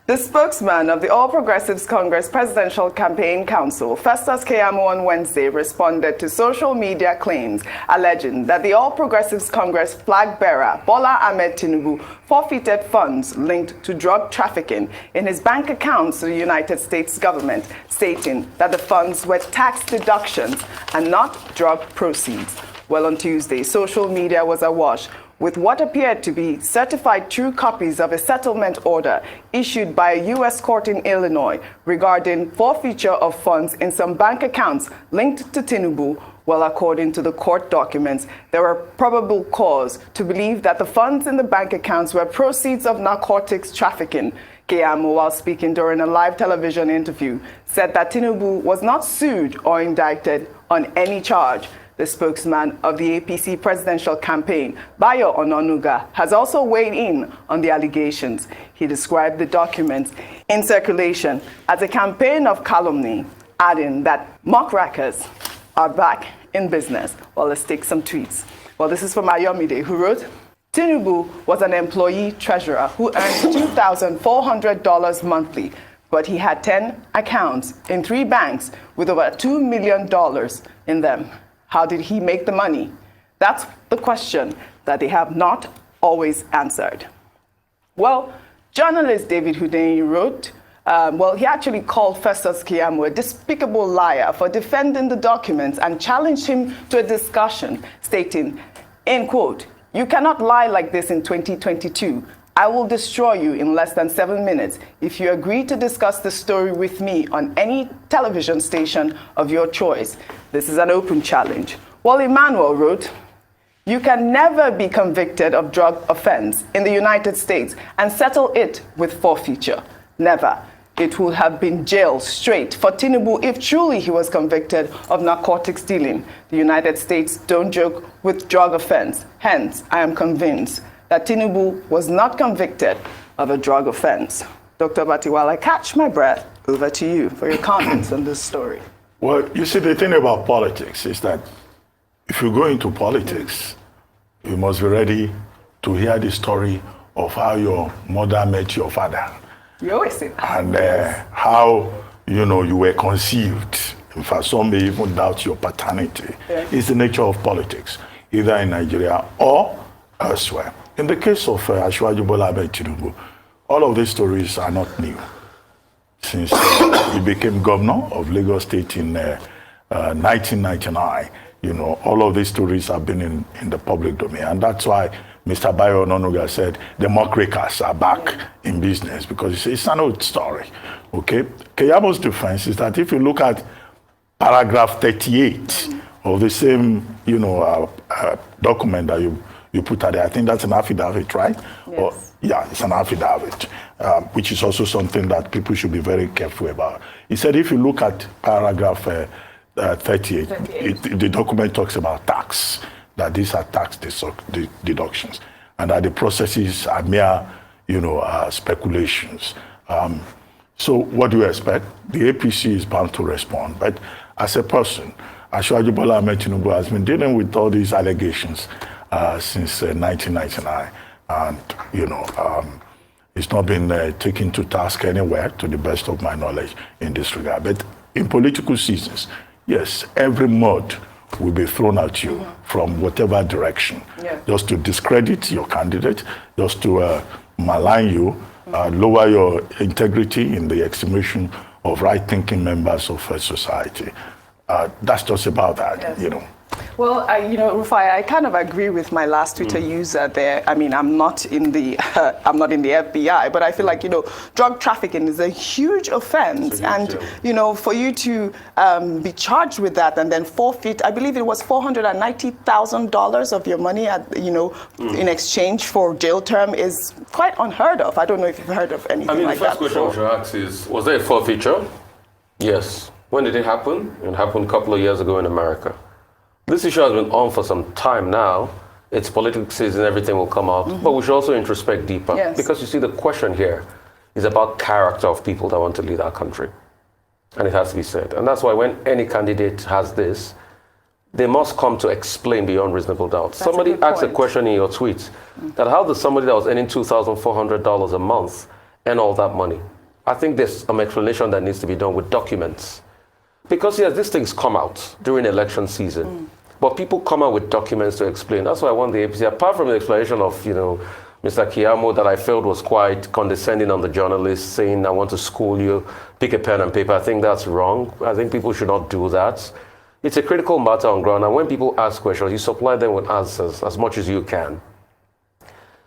The spokesman of the All Progressives Congress Presidential Campaign Council, Festus Keyamo, on Wednesday responded to social media claims alleging that the All Progressives Congress flag bearer, Bola Ahmed Tinubu, forfeited funds linked to drug trafficking in his bank accounts to the United States government, stating that the funds were tax deductions and not drug proceeds. Well, on Tuesday, social media was awash with what appeared to be certified true copies of a settlement order issued by a U.S. court in Illinois regarding forfeiture of funds in some bank accounts linked to Tinubu. Well, according to the court documents, there were probable cause to believe that the funds in the bank accounts were proceeds of narcotics trafficking. Keyamo, while speaking during a live television interview, said that Tinubu was not sued or indicted on any charge. The spokesman of the APC presidential campaign, Bayo Ononuga, has also weighed in on the allegations. He described the documents in circulation as a campaign of calumny, adding that muckrakers are back in business. Well, let's take some tweets. Well, this is from Ayomide, who wrote, Tinubu was an employee treasurer who earned $2,400 monthly, but he had 10 accounts in 3 banks with over $2 million in them. How did he make the money? That's the question that they have not always answered. Well, journalist David Hundeyin wrote, he actually called Festus Keyamo a despicable liar for defending the documents and challenged him to a discussion, stating, in quote, "You cannot lie like this in 2022. I will destroy you in less than 7 minutes if you agree to discuss the story with me on any television station of your choice. This is an open challenge." Well, Emmanuel wrote, "You can never be convicted of drug offense in the United States and settle it with forfeiture. Never. It would have been jail straight for Tinubu if truly he was convicted of narcotics dealing. The United States don't joke with drug offense. Hence, I am convinced that Tinubu was not convicted of a drug offense." Dr. Bati, while I catch my breath, over to you for your comments on this story. Well, you see, the thing about politics is that if you go into politics, you must be ready to hear the story of how your mother met your father. You always say that. And how, you were conceived. In fact, some may even doubt your paternity. Yeah. It's the nature of politics, either in Nigeria or elsewhere. In the case of Asiwaju Bola Ahmed Tinubu, all of these stories are not new. Since he became governor of Lagos State in 1999, all of these stories have been in the public domain. And that's why Mr. Bayo Ononuga said the muckrakers are back in business, because it's an old story. Okay? Keyamo's defense is that if you look at paragraph 38 of the same, document that you put out there, I think that's an affidavit, right? Yes. It's an affidavit, which is also something that people should be very careful about. He said if you look at paragraph 38, the document talks about tax, that these are tax deductions, and that the processes are mere, speculations. So what do you expect? The APC is bound to respond. But as a person, Asiwaju Bola Ahmed Tinubu has been dealing with all these allegations since 1999. And, it's not been taken to task anywhere, to the best of my knowledge, in this regard. But in political seasons, yes, every mud will be thrown at you from whatever direction, just to discredit your candidate, just to malign you, lower your integrity in the estimation of right-thinking members of society. That's just about that, Well, Rufai, I kind of agree with my last Twitter user there. I mean, I'm not in the FBI, but I feel like, drug trafficking is a huge offense. And, for you to be charged with that and then forfeit, I believe it was $490,000 of your money, in exchange for jail term is quite unheard of. I don't know if you've heard of anything like that. The first question I should ask is, was there a forfeiture? Yes. When did it happen? It happened a couple of years ago in America. This issue has been on for some time now. It's political season, everything will come out. But we should also introspect deeper. Yes. Because you see, the question here is about character of people that want to lead our country. And it has to be said. And that's why when any candidate has this, they must come to explain beyond reasonable doubt. That's somebody asked a question in your tweets that how does somebody that was earning $2,400 a month earn all that money? I think there's some explanation that needs to be done with documents. Because, yes, these things come out during election season. But people come out with documents to explain. That's why I want the APC, apart from the explanation of, Mr. Keyamo that I felt was quite condescending on the journalist, saying, I want to school you, pick a pen and paper. I think that's wrong. I think people should not do that. It's a critical matter on ground. And when people ask questions, you supply them with answers as much as you can.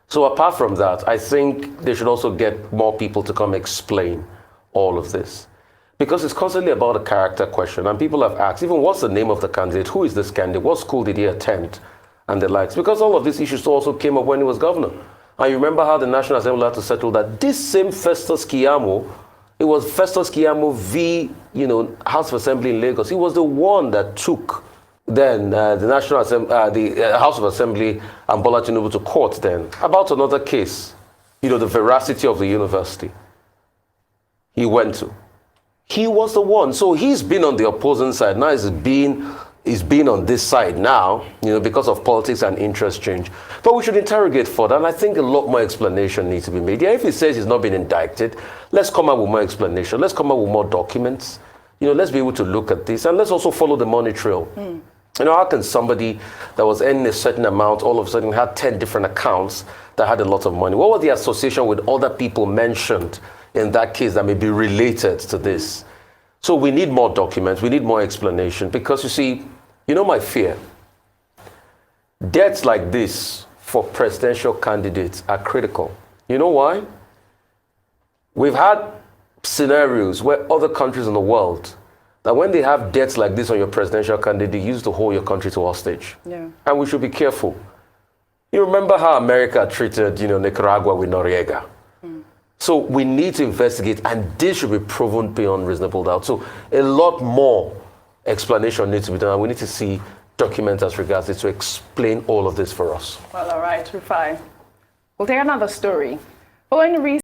So apart from that, I think they should also get more people to come explain all of this. Because it's constantly about a character question. And people have asked, even what's the name of the candidate? Who is this candidate? What school did he attend? And the likes. Because all of these issues also came up when he was governor. And you remember how the National Assembly had to settle that this same Festus Keyamo, it was Festus Keyamo v. House of Assembly in Lagos. He was the one that took then the National Assembly, the House of Assembly and Bola Tinubu to court then about another case, the veracity of the university he went to. He was the one. So he's been on the opposing side. Now he's been on this side now, because of politics and interest change. But we should interrogate further, and I think a lot more explanation needs to be made. Yeah, if he says he's not been indicted, let's come up with more explanation. Let's come up with more documents. Let's be able to look at this, and let's also follow the money trail. How can somebody that was earning a certain amount all of a sudden had 10 different accounts that had a lot of money? What was the association with other people mentioned in that case that may be related to this? So we need more documents, we need more explanation, because you see, my fear, debts like this for presidential candidates are critical. You know why? We've had scenarios where other countries in the world, that when they have debts like this on your presidential candidate, they use to hold your country to hostage. Yeah. And we should be careful. You remember how America treated, Nicaragua with Noriega. So we need to investigate, and this should be proven beyond reasonable doubt. So a lot more explanation needs to be done, and we need to see documents as regards it to explain all of this for us. Well, all right, Rufai. We'll take another story. Following